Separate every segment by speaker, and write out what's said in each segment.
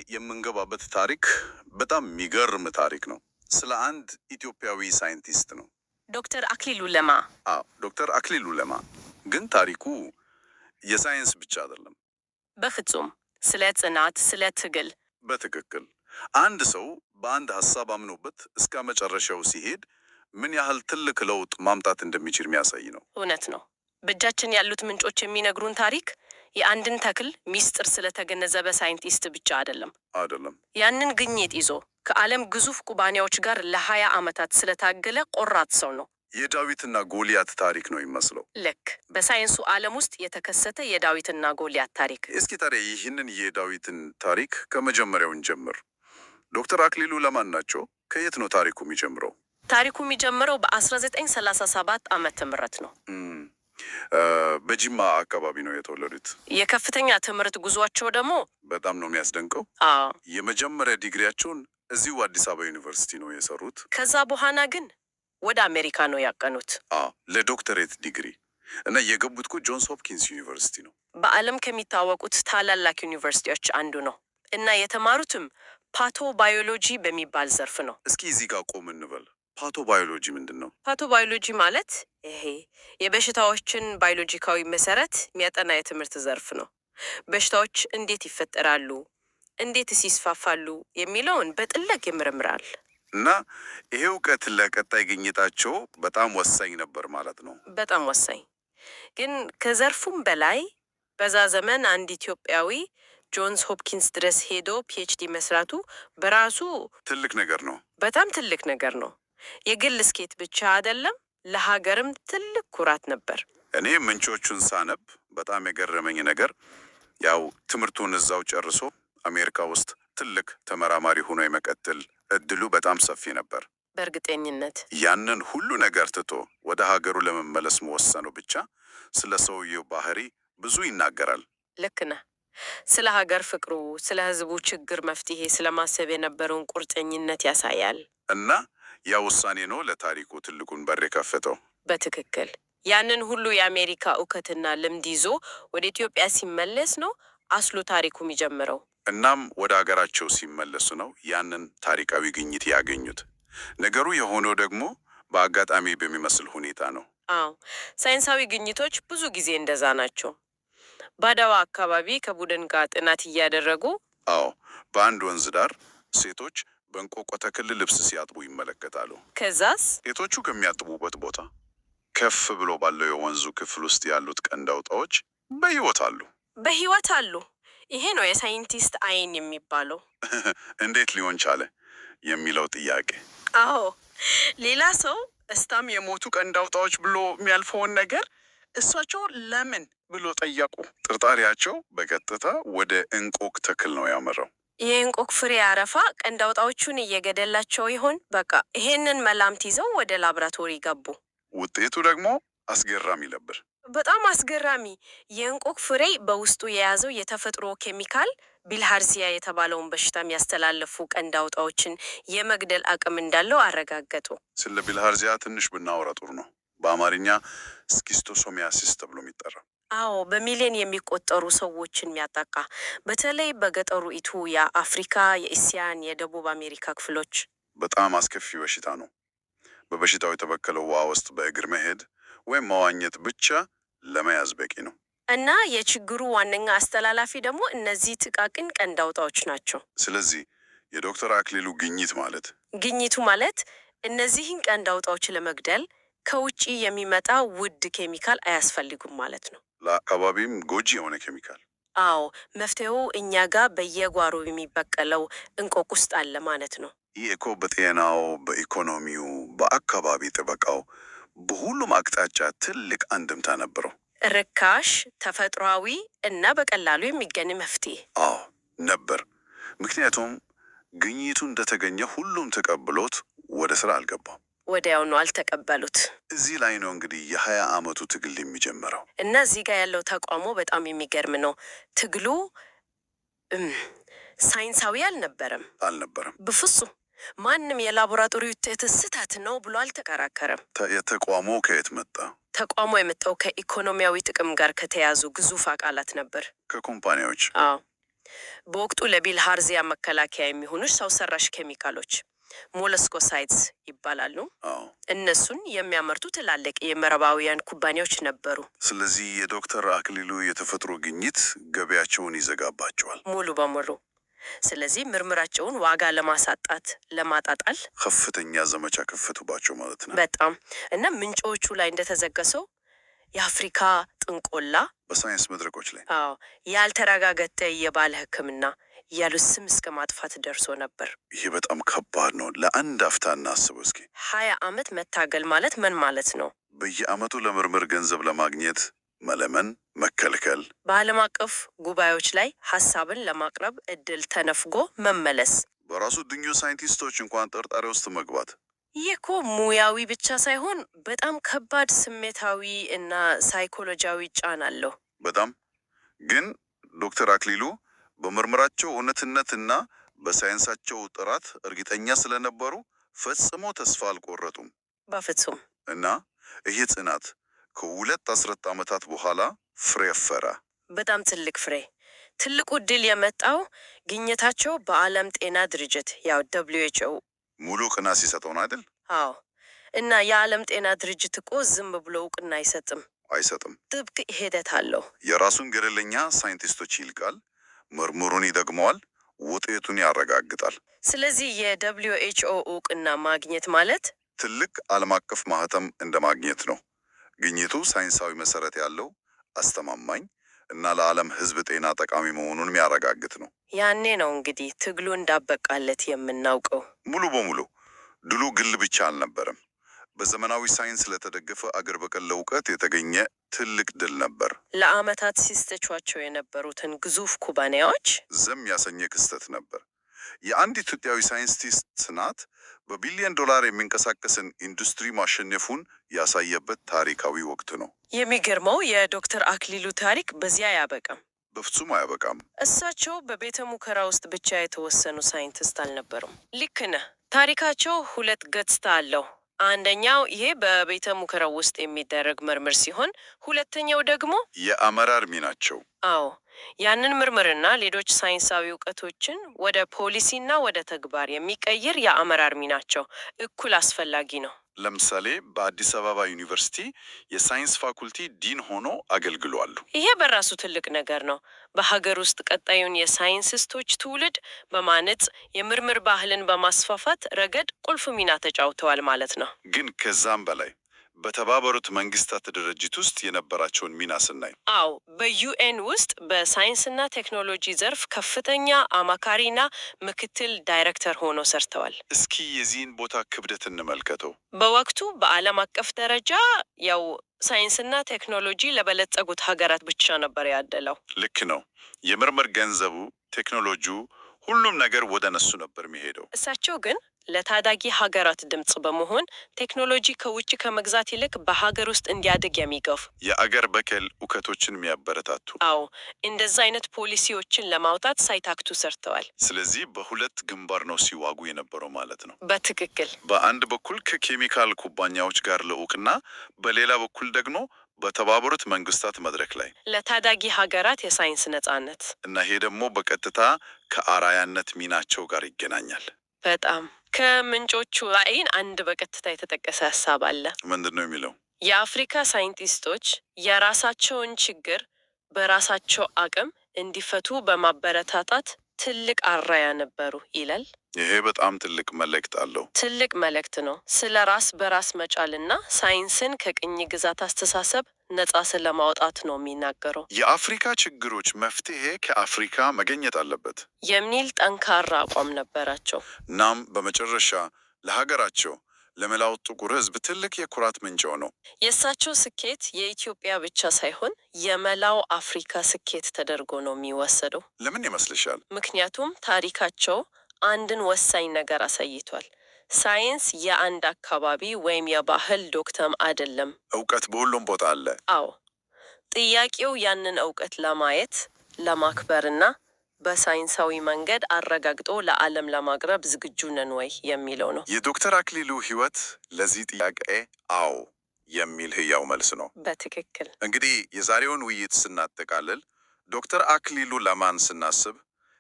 Speaker 1: የምንገባበት ታሪክ በጣም የሚገርም ታሪክ ነው። ስለ አንድ ኢትዮጵያዊ ሳይንቲስት ነው።
Speaker 2: ዶክተር አክሊሉ ለማ።
Speaker 1: ዶክተር አክሊሉ ለማ። ግን ታሪኩ የሳይንስ ብቻ አይደለም።
Speaker 2: በፍጹም ስለ ጽናት፣ ስለ ትግል።
Speaker 1: በትክክል አንድ ሰው በአንድ ሐሳብ አምኖበት እስከ መጨረሻው ሲሄድ ምን ያህል ትልቅ ለውጥ ማምጣት እንደሚችል የሚያሳይ ነው።
Speaker 2: እውነት ነው። በእጃችን ያሉት ምንጮች የሚነግሩን ታሪክ የአንድን ተክል ሚስጥር ስለተገነዘበ ሳይንቲስት ብቻ አይደለም። ያንን ግኝት ይዞ ከዓለም ግዙፍ ኩባንያዎች ጋር ለ20 ዓመታት ስለታገለ ቆራጥ ሰው ነው።
Speaker 1: የዳዊትና ጎልያት ታሪክ ነው ይመስለው።
Speaker 2: ልክ በሳይንሱ ዓለም ውስጥ የተከሰተ የዳዊትና ጎልያት ታሪክ።
Speaker 1: እስኪ ታዲያ ይህንን የዳዊትን ታሪክ ከመጀመሪያውን ጀምር። ዶክተር አክሊሉ ለማን ናቸው? ከየት ነው ታሪኩ የሚጀምረው?
Speaker 2: ታሪኩ የሚጀምረው በ1937 ዓመተ ምህረት ነው።
Speaker 1: በጂማ አካባቢ ነው የተወለዱት።
Speaker 2: የከፍተኛ ትምህርት ጉዟቸው ደግሞ
Speaker 1: በጣም ነው የሚያስደንቀው። የመጀመሪያ ዲግሪያቸውን እዚሁ አዲስ አበባ ዩኒቨርሲቲ ነው የሰሩት።
Speaker 2: ከዛ በኋላ ግን ወደ አሜሪካ ነው ያቀኑት
Speaker 1: ለዶክተሬት ዲግሪ እና የገቡት ጆንስ ሆፕኪንስ ዩኒቨርሲቲ ነው።
Speaker 2: በዓለም ከሚታወቁት ታላላቅ ዩኒቨርሲቲዎች አንዱ ነው እና የተማሩትም ፓቶ ባዮሎጂ በሚባል ዘርፍ ነው።
Speaker 1: እስኪ እዚህ ጋር ቆም እንበል። ፓቶ ባዮሎጂ ምንድን ነው?
Speaker 2: ፓቶ ባዮሎጂ ማለት ይሄ የበሽታዎችን ባዮሎጂካዊ መሰረት የሚያጠና የትምህርት ዘርፍ ነው። በሽታዎች እንዴት ይፈጠራሉ፣ እንዴትስ ይስፋፋሉ የሚለውን በጥልቅ ይመረምራል።
Speaker 1: እና ይሄ እውቀት ለቀጣይ ግኝታቸው በጣም ወሳኝ ነበር ማለት ነው።
Speaker 2: በጣም ወሳኝ። ግን ከዘርፉም በላይ በዛ ዘመን አንድ ኢትዮጵያዊ ጆንስ ሆፕኪንስ ድረስ ሄዶ ፒኤችዲ መስራቱ በራሱ
Speaker 1: ትልቅ ነገር ነው።
Speaker 2: በጣም ትልቅ ነገር ነው። የግል ስኬት ብቻ አይደለም፣ ለሀገርም ትልቅ ኩራት ነበር።
Speaker 1: እኔ ምንጮቹን ሳነብ በጣም የገረመኝ ነገር ያው ትምህርቱን እዛው ጨርሶ አሜሪካ ውስጥ ትልቅ ተመራማሪ ሆኖ የመቀጠል እድሉ በጣም ሰፊ ነበር።
Speaker 2: በእርግጠኝነት
Speaker 1: ያንን ሁሉ ነገር ትቶ ወደ ሀገሩ ለመመለስ መወሰኑ ብቻ ስለ ሰውየው ባህሪ ብዙ ይናገራል።
Speaker 2: ልክ ነህ። ስለ ሀገር ፍቅሩ፣ ስለ ሕዝቡ ችግር መፍትሄ ስለማሰብ የነበረውን ቁርጠኝነት ያሳያል።
Speaker 1: እና ያ ውሳኔ ነው ለታሪኩ ትልቁን በር የከፈተው።
Speaker 2: በትክክል ያንን ሁሉ የአሜሪካ እውቀትና ልምድ ይዞ ወደ ኢትዮጵያ ሲመለስ ነው አስሉ ታሪኩ የሚጀምረው።
Speaker 1: እናም ወደ ሀገራቸው ሲመለሱ ነው ያንን ታሪካዊ ግኝት ያገኙት። ነገሩ የሆነው ደግሞ በአጋጣሚ በሚመስል ሁኔታ ነው።
Speaker 2: ሳይንሳዊ ግኝቶች ብዙ ጊዜ እንደዛ ናቸው። ባዳዋ አካባቢ ከቡድን ጋር ጥናት እያደረጉ
Speaker 1: በአንድ ወንዝ ዳር ሴቶች በእንቆቆ ተክል ልብስ ሲያጥቡ ይመለከታሉ።
Speaker 2: ከዛስ
Speaker 1: ሴቶቹ ከሚያጥቡበት ቦታ ከፍ ብሎ ባለው የወንዙ ክፍል ውስጥ ያሉት ቀንድ አውጣዎች በሕይወት አሉ። ይሄ ነው የሳይንቲስት አይን የሚባለው። እንዴት ሊሆን ቻለ የሚለው ጥያቄ።
Speaker 2: ሌላ ሰው እስታም የሞቱ ቀንድ አውጣዎች ብሎ የሚያልፈውን ነገር እሳቸው ለምን ብሎ ጠየቁ።
Speaker 1: ጥርጣሬያቸው በቀጥታ ወደ እንቆቅ ተክል ነው ያመራው።
Speaker 2: የእንቆቅ ፍሬ አረፋ ቀንድ አውጣዎቹን እየገደላቸው ይሆን? በቃ ይሄንን መላምት ይዘው ወደ ላብራቶሪ ገቡ።
Speaker 1: ውጤቱ ደግሞ አስገራሚ ነበር።
Speaker 2: በጣም አስገራሚ። የእንቆቅ ፍሬ በውስጡ የያዘው የተፈጥሮ ኬሚካል ቢልሃርዚያ የተባለውን በሽታ የሚያስተላልፉ ቀንድ አውጣዎችን የመግደል አቅም እንዳለው አረጋገጡ።
Speaker 1: ስለ ቢልሃርዚያ ትንሽ ብናወራ ጥሩ ነው። በአማርኛ ስኪስቶሶሚያሲስ ተብሎ የሚጠራ
Speaker 2: በሚሊዮን የሚቆጠሩ ሰዎችን የሚያጠቃ በተለይ በገጠሩ የአፍሪካ፣ የእስያን፣ የደቡብ አሜሪካ ክፍሎች
Speaker 1: በጣም አስከፊ በሽታ ነው። በበሽታው የተበከለው ውሃ ውስጥ በእግር መሄድ ወይም መዋኘት ብቻ ለመያዝ በቂ ነው።
Speaker 2: እና የችግሩ ዋነኛ አስተላላፊ ደግሞ እነዚህ ጥቃቅን ቀንድ አውጣዎች ናቸው።
Speaker 1: ስለዚህ የዶክተር አክሊሉ
Speaker 2: ግኝቱ ማለት እነዚህን ቀንድ አውጣዎች ለመግደል ከውጪ የሚመጣ ውድ ኬሚካል አያስፈልጉም ማለት ነው።
Speaker 1: ለአካባቢም ጎጂ የሆነ ኬሚካል።
Speaker 2: መፍትሄው እኛ ጋር በየጓሮ የሚበቀለው እንቆቅ ውስጥ አለ ማለት ነው።
Speaker 1: ይህ እኮ በጤናው፣ በኢኮኖሚው፣ በአካባቢ ጥበቃው በሁሉም አቅጣጫ ትልቅ አንድምታ ነበረው።
Speaker 2: ርካሽ፣ ተፈጥሯዊ እና በቀላሉ የሚገኝ መፍትሄ
Speaker 1: ነበር። ምክንያቱም ግኝቱ እንደተገኘ ሁሉም ተቀብሎት ወደ ስራ አልገባም።
Speaker 2: ወዲያውኑ አልተቀበሉት።
Speaker 1: እዚህ ላይ ነው እንግዲህ የ20 ዓመቱ ትግል የሚጀምረው።
Speaker 2: እና እዚህ ጋር ያለው ተቃውሞ በጣም የሚገርም ነው። ትግሉ ሳይንሳዊ አልነበረም። በፍጹም ማንም የላቦራቶሪ ውጤት ስህተት ነው ብሎ አልተከራከረም።
Speaker 1: የተቋሙ ከየት መጣ?
Speaker 2: ተቋሙ የመጣው ከኢኮኖሚያዊ ጥቅም ጋር ከተያዙ ግዙፍ አካላት ነበር።
Speaker 1: ከኮምፓኒዎች።
Speaker 2: በወቅቱ ለቢልሃርዚያ መከላከያ የሚሆኑ ሰው ሰራሽ ኬሚካሎች ሞለስኮሳይትስ ይባላሉ። እነሱን የሚያመርቱ ትላልቅ የምዕራባውያን ኩባንያዎች ነበሩ።
Speaker 1: ስለዚህ የዶክተር አክሊሉ የተፈጥሮ ግኝት ገበያቸውን ይዘጋባቸዋል
Speaker 2: ሙሉ በሙሉ። ስለዚህ ምርምራቸውን ዋጋ ለማሳጣት ለማጣጣል
Speaker 1: ከፍተኛ ዘመቻ ከፈቱባቸው ማለት ነው።
Speaker 2: በጣም እና ምንጮቹ ላይ እንደተዘገሰው የአፍሪካ ጥንቆላ
Speaker 1: በሳይንስ መድረኮች ላይ
Speaker 2: ያልተረጋገጠ የባህል ሕክምና ያሉ ስም እስከ ማጥፋት ደርሶ ነበር።
Speaker 1: ይሄ በጣም ከባድ ነው። ለአንድ አፍታ እናስበው እስኪ
Speaker 2: 20 ዓመት መታገል ማለት ምን ማለት ነው?
Speaker 1: በየዓመቱ ለምርምር ገንዘብ ለማግኘት መለመን፣ መከልከል፣
Speaker 2: በዓለም አቀፍ ጉባኤዎች ላይ ሀሳብን ለማቅረብ እድል ተነፍጎ መመለስ፣
Speaker 1: በራሱ ድኙ ሳይንቲስቶች እንኳን ጥርጣሬ ውስጥ መግባት።
Speaker 2: ይህ እኮ ሙያዊ ብቻ ሳይሆን በጣም ከባድ ስሜታዊ እና ሳይኮሎጂያዊ ጫና አለው።
Speaker 1: በጣም ግን ዶክተር አክሊሉ በምርምራቸው እውነትነትና በሳይንሳቸው ጥራት እርግጠኛ ስለነበሩ ፈጽሞ ተስፋ አልቆረጡም።
Speaker 2: በፍጹም።
Speaker 1: እና ይሄ ጽናት ከ2 አስርት ዓመታት በኋላ ፍሬ አፈራ።
Speaker 2: በጣም ትልቅ ፍሬ። ትልቁ ድል የመጣው ግኝታቸው በዓለም ጤና ድርጅት ያው WHO
Speaker 1: ሙሉ እውቅና ሲሰጠው ነው አይደል?
Speaker 2: አዎ። እና የዓለም ጤና ድርጅት እኮ ዝም ብሎ እውቅና አይሰጥም። ጥብቅ ሂደት አለው።
Speaker 1: የራሱን ገለልተኛ ሳይንቲስቶች ይልቃል፣ ምርምሩን ይደግመዋል፣ ውጤቱን ያረጋግጣል።
Speaker 2: ስለዚህ የWHO እውቅና ማግኘት ማለት
Speaker 1: ትልቅ ዓለም አቀፍ ማህተም እንደ ማግኘት ነው። ግኝቱ ሳይንሳዊ መሰረት ያለው አስተማማኝ እና ለዓለም ሕዝብ ጤና ጠቃሚ መሆኑን የሚያረጋግጥ ነው።
Speaker 2: ያኔ ነው እንግዲህ ትግሉ እንዳበቃለት የምናውቀው።
Speaker 1: ሙሉ በሙሉ ድሉ ግል ብቻ አልነበረም። በዘመናዊ ሳይንስ ለተደገፈ አገር በቀል እውቀት የተገኘ ትልቅ ድል ነበር።
Speaker 2: ለዓመታት ሲስተቿቸው የነበሩትን ግዙፍ ኩባንያዎች
Speaker 1: ዝም ያሰኘ ክስተት ነበር። የአንድ ኢትዮጵያዊ ሳይንቲስት ጽናት በቢሊዮን ዶላር የሚንቀሳቀስን ኢንዱስትሪ ማሸነፉን ያሳየበት ታሪካዊ ወቅት ነው።
Speaker 2: የሚገርመው የዶክተር አክሊሉ ታሪክ በዚያ አያበቃም።
Speaker 1: በፍጹም አያበቃም።
Speaker 2: እሳቸው በቤተ ሙከራ ውስጥ ብቻ የተወሰኑ ሳይንቲስት አልነበሩም። ልክ ነህ። ታሪካቸው 2 ገጽታ አለው። አንደኛው ይሄ በቤተ ሙከራው ውስጥ የሚደረግ ምርምር ሲሆን፣ ሁለተኛው ደግሞ
Speaker 1: የአመራር ሚናቸው።
Speaker 2: አዎ፣ ያንን ምርምርና ሌሎች ሳይንሳዊ እውቀቶችን ወደ ፖሊሲና ወደ ተግባር የሚቀይር የአመራር ሚናቸው እኩል አስፈላጊ ነው።
Speaker 1: ለምሳሌ በአዲስ አበባ ዩኒቨርሲቲ የሳይንስ ፋኩልቲ ዲን ሆኖ አገልግሏል።
Speaker 2: ይሄ በራሱ ትልቅ ነገር ነው። በሀገር ውስጥ ቀጣዩን የሳይንቲስቶች ትውልድ በማነጽ የምርምር ባህልን በማስፋፋት ረገድ ቁልፍ ሚና ተጫውተዋል ማለት ነው።
Speaker 1: ግን ከዛም በላይ በተባበሩት መንግስታት ድርጅት ውስጥ የነበራቸውን ሚና ስናይ፣
Speaker 2: አዎ፣ በዩኤን ውስጥ በሳይንስና ቴክኖሎጂ ዘርፍ ከፍተኛ አማካሪና ምክትል ዳይሬክተር ሆኖ ሰርተዋል።
Speaker 1: እስኪ የዚህን ቦታ ክብደት እንመልከተው።
Speaker 2: በወቅቱ በዓለም አቀፍ ደረጃ ያው ሳይንስና ቴክኖሎጂ ለበለጸጉት ሀገራት ብቻ ነበር ያደለው።
Speaker 1: ልክ ነው። የምርምር ገንዘቡ፣ ቴክኖሎጂው፣ ሁሉም ነገር ወደ እነሱ ነበር የሚሄደው።
Speaker 2: እሳቸው ግን ለታዳጊ ሀገራት ድምጽ በመሆን ቴክኖሎጂ ከውጭ ከመግዛት ይልቅ በሀገር ውስጥ እንዲያድግ የሚገፉ
Speaker 1: የአገር በቀል እውቀቶችን የሚያበረታቱ፣
Speaker 2: አዎ፣ እንደዛ አይነት ፖሊሲዎችን ለማውጣት ሳይታክቱ ሰርተዋል።
Speaker 1: ስለዚህ በሁለት ግንባር ነው ሲዋጉ የነበረው ማለት ነው።
Speaker 2: በትክክል።
Speaker 1: በአንድ በኩል ከኬሚካል ኩባንያዎች ጋር ለእውቅና፣ በሌላ በኩል ደግሞ በተባበሩት መንግስታት መድረክ ላይ
Speaker 2: ለታዳጊ ሀገራት የሳይንስ ነጻነት
Speaker 1: እና ይሄ ደግሞ በቀጥታ ከአራያነት ሚናቸው ጋር ይገናኛል።
Speaker 2: በጣም ከምንጮቹ ላይን አንድ በቀጥታ የተጠቀሰ ሀሳብ አለ።
Speaker 1: ምንድን ነው የሚለው?
Speaker 2: የአፍሪካ ሳይንቲስቶች የራሳቸውን ችግር በራሳቸው አቅም እንዲፈቱ በማበረታታት ትልቅ አራያ ነበሩ ይላል።
Speaker 1: ይሄ በጣም ትልቅ መልእክት አለው።
Speaker 2: ትልቅ መልእክት ነው። ስለ ራስ በራስ መቻልና ሳይንስን ከቅኝ ግዛት አስተሳሰብ ነጻ ስለማውጣት ነው የሚናገረው።
Speaker 1: የአፍሪካ ችግሮች መፍትሄ ከአፍሪካ መገኘት አለበት
Speaker 2: የሚል ጠንካራ አቋም ነበራቸው።
Speaker 1: እናም በመጨረሻ ለሀገራቸው ለመላው ጥቁር ሕዝብ ትልቅ የኩራት ምንጭ ነው።
Speaker 2: የእሳቸው ስኬት የኢትዮጵያ ብቻ ሳይሆን የመላው አፍሪካ ስኬት ተደርጎ ነው የሚወሰደው።
Speaker 1: ለምን ይመስልሻል?
Speaker 2: ምክንያቱም ታሪካቸው አንድን ወሳኝ ነገር አሳይቷል። ሳይንስ የአንድ አካባቢ ወይም የባህል ዶክተም አይደለም።
Speaker 1: እውቀት በሁሉም ቦታ አለ።
Speaker 2: አዎ፣ ጥያቄው ያንን እውቀት ለማየት ለማክበርና በሳይንሳዊ መንገድ አረጋግጦ ለዓለም ለማቅረብ ዝግጁ ነን ወይ የሚለው ነው።
Speaker 1: የዶክተር አክሊሉ ሕይወት ለዚህ ጥያቄ አዎ የሚል ህያው መልስ ነው።
Speaker 2: በትክክል።
Speaker 1: እንግዲህ የዛሬውን ውይይት ስናጠቃልል ዶክተር አክሊሉ ለማን ስናስብ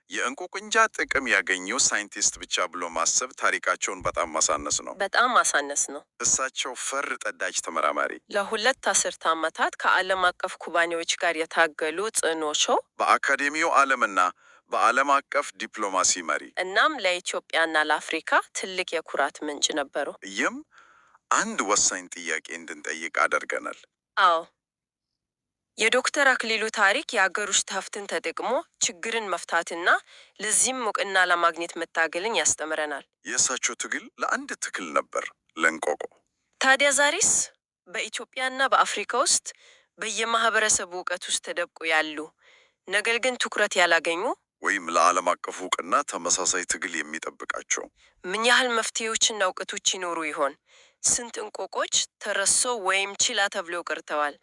Speaker 1: የእንቆቅንጃ ጥቅም ያገኘው ሳይንቲስት ብቻ ብሎ ማሰብ ታሪካቸውን በጣም ማሳነስ ነው።
Speaker 2: በጣም ማሳነስ ነው።
Speaker 1: እሳቸው ፈር ጠዳጅ ተመራማሪ፣
Speaker 2: ለ2 አስርተ ዓመታት ከዓለም አቀፍ ኩባንያዎች ጋር የታገሉ ጽኑ ሰው፣
Speaker 1: በአካዴሚው ዓለምና በዓለም አቀፍ ዲፕሎማሲ መሪ፣
Speaker 2: እናም ለኢትዮጵያና ለአፍሪካ ትልቅ የኩራት ምንጭ ነበሩ።
Speaker 1: ይህም አንድ ወሳኝ ጥያቄ እንድንጠይቅ አደርገናል።
Speaker 2: አዎ፣ የዶክተር አክሊሉ ታሪክ የአገር ውስጥ ሀብትን ተጠቅሞ ችግርን መፍታትና ለዚህም እውቅና ለማግኘት መታገልን ያስተምረናል።
Speaker 1: የእሳቸው ትግል ለአንድ ትክል ነበር፣ ለእንቆቆ።
Speaker 2: ታዲያ ዛሬስ በኢትዮጵያና በአፍሪካ ውስጥ በየማህበረሰቡ እውቀት ውስጥ ተደብቆ ያሉ ነገር ግን ትኩረት ያላገኙ
Speaker 1: ወይም ለዓለም አቀፍ እውቅና ተመሳሳይ ትግል የሚጠብቃቸው
Speaker 2: ምን ያህል መፍትሄዎችና እውቀቶች ይኖሩ ይሆን? ስንት እንቆቆች ተረሶ ወይም ችላ ተብለው ቀርተዋል?